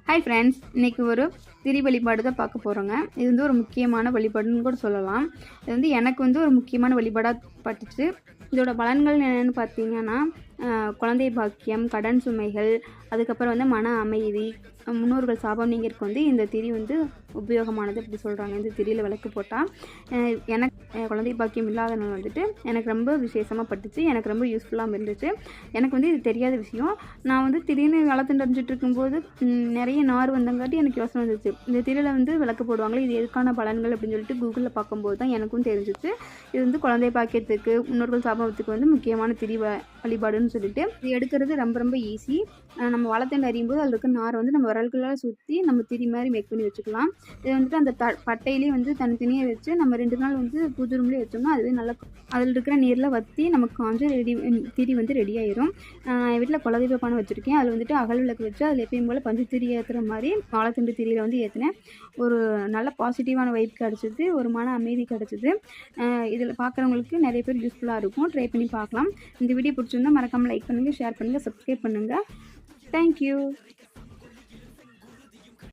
Hi friends, இன்றைக்கி ஒரு திரி வழிபாடு தான் பார்க்க போகிறோங்க. இது வந்து ஒரு முக்கியமான வழிபாடுன்னு கூட சொல்லலாம். இது வந்து எனக்கு வந்து ஒரு முக்கியமான வழிபாடாக பட்டுச்சு. இதோட பலன்கள் என்னென்னு பார்த்தீங்கன்னா, குழந்தை பாக்கியம், கடன் சுமைகள், அதுக்கப்புறம் வந்து மன அமைதி, முன்னோர்கள் சாபம் நீங்கிறதுக்கு வந்து இந்த திரி வந்து உபயோகமானது அப்படி சொல்கிறாங்க. இந்த திரியில் விளக்கு போட்டால் எனக்கு குழந்தை பாக்கியம் இல்லாதவங்க வந்துட்டு எனக்கு ரொம்ப விசேஷமாக பட்டுச்சு. எனக்கு ரொம்ப யூஸ்ஃபுல்லாக இருந்துச்சு. எனக்கு வந்து இது தெரியாத விஷயம். நான் வந்து திடீர்னு வளர்த்துட்டு அரைஞ்சிட்டு இருக்கும்போது நிறைய நார் வந்தங்காட்டி எனக்கு யோசனை வந்துச்சு. இந்த திரியில் வந்து விளக்கு போடுவாங்களே, இது எதுக்கான பலன்கள் அப்படின்னு சொல்லிட்டு கூகுளில் பார்க்கும்போது தான் எனக்கும் தெரிஞ்சிச்சு. இது வந்து குழந்தை பாக்கியத்துக்கு, முன்னோர்கள் சாபத்துக்கு வந்து முக்கியமான திரி வழிபாடுன்னு சொல்லிட்டு இது எடுக்கிறது ரொம்ப ரொம்ப ஈஸி. நம்ம வளர்த்தண்டு அறியும் போது அதில் இருக்க நாரை வந்து நம்ம விரல்களால் சுற்றி நம்ம திரி மாதிரி மேக் பண்ணி வச்சுக்கலாம். இது வந்துட்டு அந்த பட்டையிலேயே வந்து தனித்தனியாக வச்சு நம்ம 2 நாள் வந்து பூஜை ரூம்லேயே வச்சோம்னா அதுவே நல்லா அதில் இருக்கிற நீரில் வற்றி நமக்கு காஞ்சு திரி வந்து ரெடி ஆயிரும். என் வீட்டில் குலதெய்வ பானை வச்சுருக்கேன். அதில் வந்துட்டு அகல் விளக்கு வச்சு அதில் எப்பயும் போல் பஞ்சு திரி ஏற்றுற மாதிரி வாழைத்தண்டு திரியில் வந்து ஏற்றினேன். ஒரு நல்ல பாசிட்டிவான வைப் கிடச்சிது, ஒரு மன அமைதி கிடச்சிது. இதில் பார்க்குறவங்களுக்கு நிறைய பேர் யூஸ்ஃபுல்லாக இருக்கும். ட்ரை பண்ணி பார்க்கலாம். இந்த வீடியோ பிடிச்சிருந்தா மறக்காமல் லைக் பண்ணுங்கள், ஷேர் பண்ணுங்கள், சப்ஸ்கிரைப் பண்ணுங்கள். தேங்க்யூ.